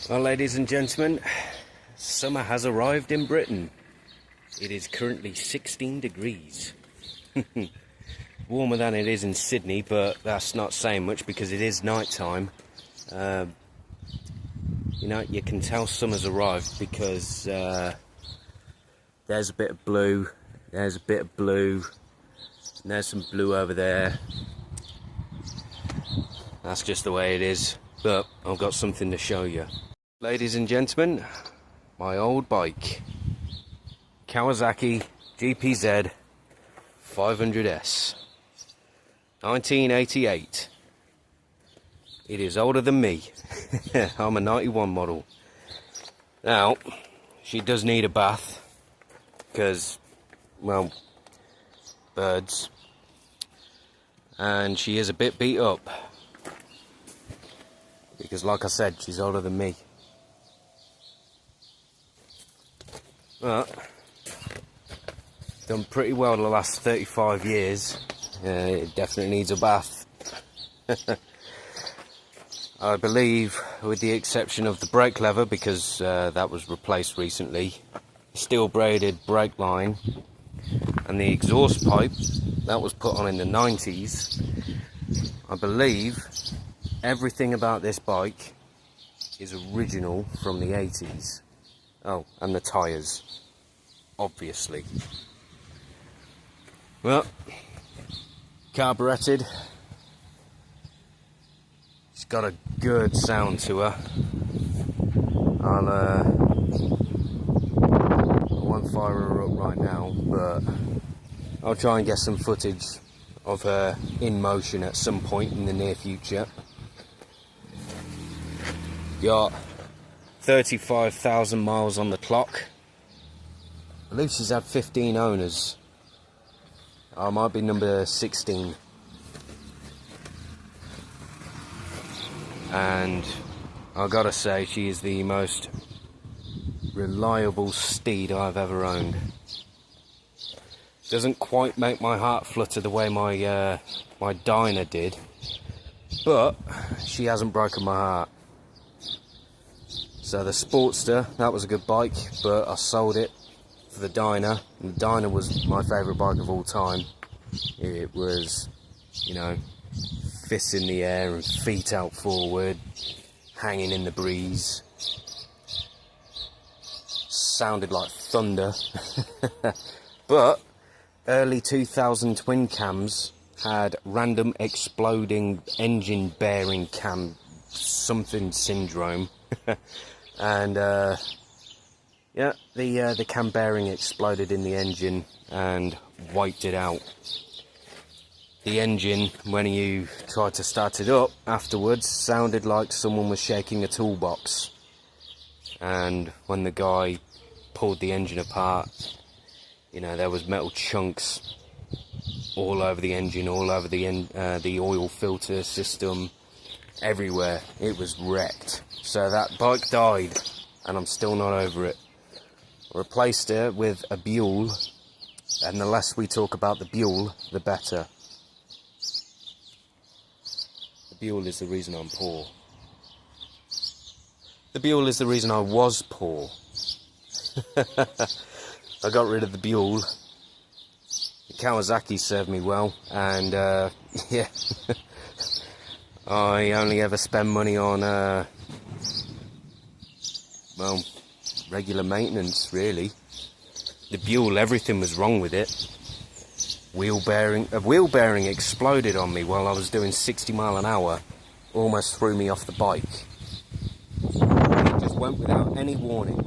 Well, ladies and gentlemen, summer has arrived in Britain. It is currently 16 degrees. Warmer than it is in Sydney, but that's not saying much because it is night time. You know, you can tell summer's arrived because there's a bit of blue, there's a bit of blue, and there's some blue over there. That's just the way it is, but I've got something to show you. Ladies and gentlemen, my old bike, Kawasaki GPZ 500S, 1988. It is older than me. I'm a 91 model. Now, she does need a bath because, well, birds, and she is a bit beat up because, like I said, she's older than me. But done pretty well the last 35 years. It definitely needs a bath. I believe, with the exception of the brake lever, because that was replaced recently, steel braided brake line, and the exhaust pipe that was put on in the 90s, I believe everything about this bike is original from the 80s. Oh, and the tyres, obviously. Well, carburetted. She's got a good sound to her. I won't fire her up right now, but I'll try and get some footage of her in motion at some point in the near future. Got 35,000 miles on the clock. I believe she's had 15 owners. I might be number 16. And I gotta say, she is the most reliable steed I've ever owned. Doesn't quite make my heart flutter the way my my Dyna did, but she hasn't broken my heart. So the Sportster, that was a good bike, but I sold it for the Dyna. And the Dyna was my favourite bike of all time. It was, you know, fists in the air and feet out forward, hanging in the breeze. Sounded like thunder. But early 2000 twin cams had random exploding engine bearing cam something syndrome. And yeah, the cam bearing exploded in the engine and wiped it out. The engine, when you tried to start it up afterwards, sounded like someone was shaking a toolbox. And when the guy pulled the engine apart, you know, there was metal chunks all over the engine, all over the oil filter system, everywhere. It was wrecked. So that bike died, and I'm still not over it. I replaced it with a Buell, and the less we talk about the Buell, the better. The Buell is the reason I'm poor. The Buell is the reason I was poor. I got rid of the Buell. The Kawasaki served me well, and yeah, I only ever spend money on well, regular maintenance, really. The Buell, everything was wrong with it. A wheel bearing exploded on me while I was doing 60 miles an hour, almost threw me off the bike. And it just went without any warning.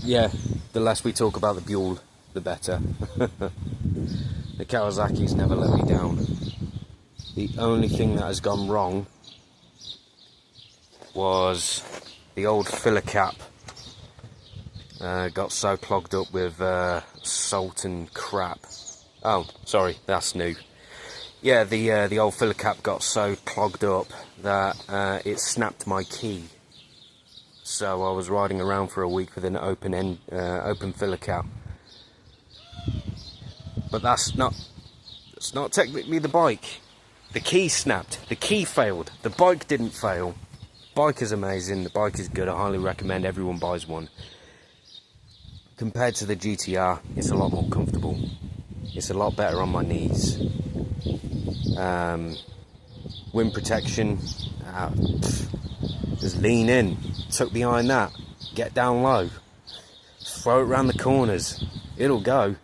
Yeah, the less we talk about the Buell, the better. The Kawasaki's never let me down. The only thing that has gone wrong was the old filler cap. Got so clogged up with salt and crap. Oh, sorry, that's new. Yeah, the old filler cap got so clogged up that it snapped my key. So I was riding around for a week with an open filler cap. But that's not technically the bike. The key snapped. The key failed. The bike didn't fail. Bike is amazing. The bike is good. I highly recommend everyone buys one. Compared to the GTR, it's a lot more comfortable. It's a lot better on my knees. Wind protection. Just lean in. Tuck behind that. Get down low. Throw it around the corners. It'll go.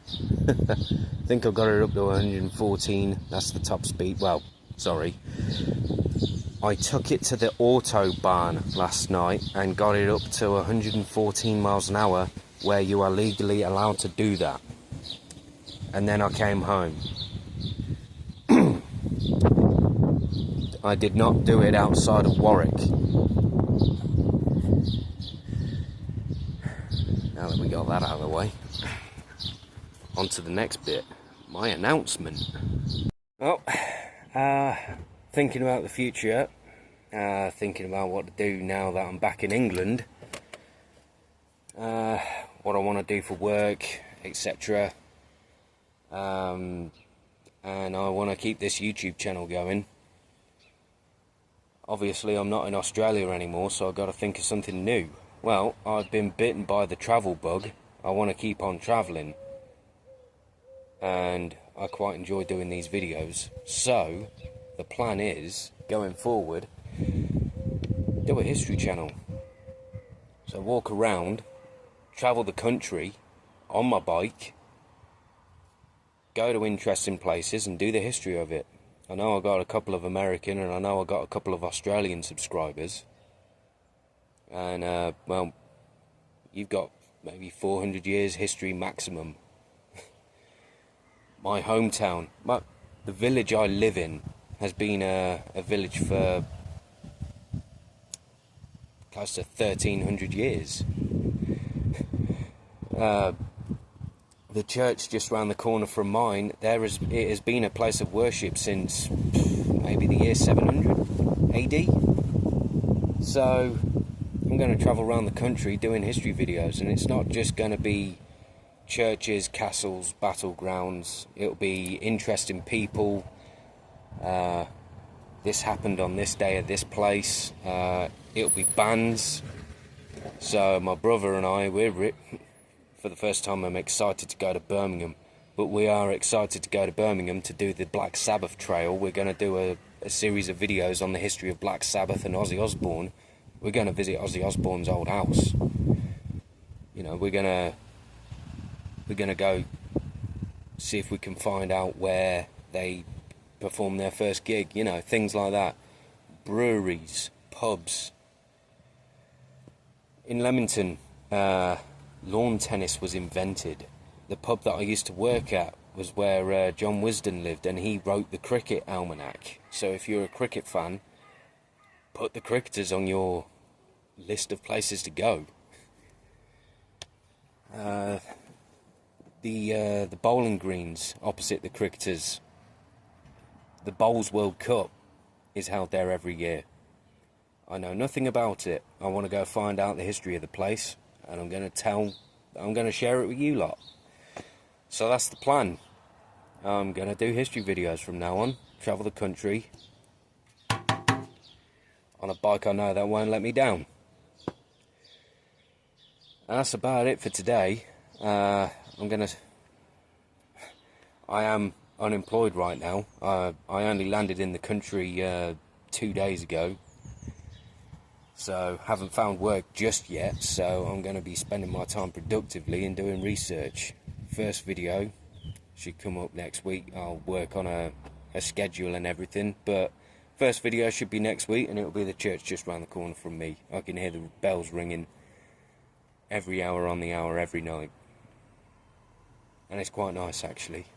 I think I've got it up to 114. That's the top speed. Well, sorry. I took it to the Autobahn last night and got it up to 114 miles an hour, where you are legally allowed to do that. And then I came home. I did not do it outside of Warwick. Now that we got that out of the way, on to the next bit, my announcement. Well, thinking about the future, thinking about what to do now that I'm back in England, what I want to do for work, etc. And I want to keep this YouTube channel going. Obviously I'm not in Australia anymore, so I've got to think of something new. Well, I've been bitten by the travel bug. I want to keep on travelling, and I quite enjoy doing these videos. So the plan is, going forward, do a history channel. So walk around, travel the country on my bike, go to interesting places and do the history of it. I know I got a couple of American and I know I got a couple of Australian subscribers. And, well, you've got maybe 400 years history maximum. My hometown, the village I live in, has been a village for close to 1300 years. The church just round the corner from mine, it has been a place of worship since maybe the year 700 AD. So I'm going to travel around the country doing history videos, and it's not just going to be churches, castles, battlegrounds. It'll be interesting people. This happened on this day at this place. It'll be bands. So my brother and I, for the first time, I'm excited to go to Birmingham. But we are excited to go to Birmingham to do the Black Sabbath trail. We're going to do a series of videos on the history of Black Sabbath and Ozzy Osbourne. We're going to visit Ozzy Osbourne's old house. You know, we're going to go see if we can find out where they performed their first gig. You know, things like that. Breweries, pubs. In Leamington, lawn tennis was invented. The pub that I used to work at was where John Wisden lived, and he wrote the Cricket Almanac. So if you're a cricket fan, put the Cricketers on your list of places to go. The bowling greens opposite the Cricketers, the Bowls World Cup is held there every year. I know nothing about it. I want to go find out the history of the place, and I'm going to share it with you lot. So that's the plan. I'm going to do history videos from now on, travel the country on a bike I know that won't let me down. And that's about it for today. I am unemployed right now. I only landed in the country 2 days ago, so haven't found work just yet. So I'm going to be spending my time productively and doing research. First video should come up next week. I'll work on a schedule and everything, but first video should be next week, and it'll be the church just round the corner from me. I can hear the bells ringing every hour on the hour every night, and it's quite nice actually.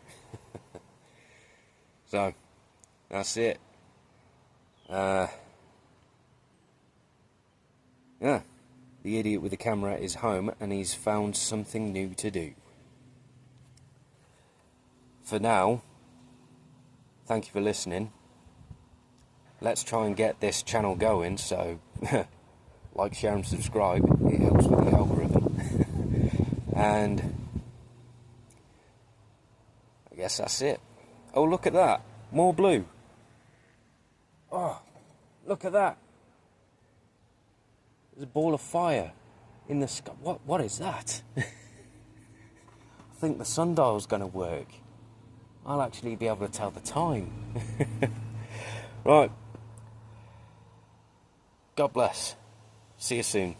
So that's it. Yeah, the idiot with the camera is home, and he's found something new to do. For now, thank you for listening. Let's try and get this channel going, so like, share and subscribe. It helps with the algorithm. And I guess that's it. Oh, look at that. More blue. Oh, look at that. There's a ball of fire in the sky. What is that? I think the sundial's going to work. I'll actually be able to tell the time. Right. God bless. See you soon.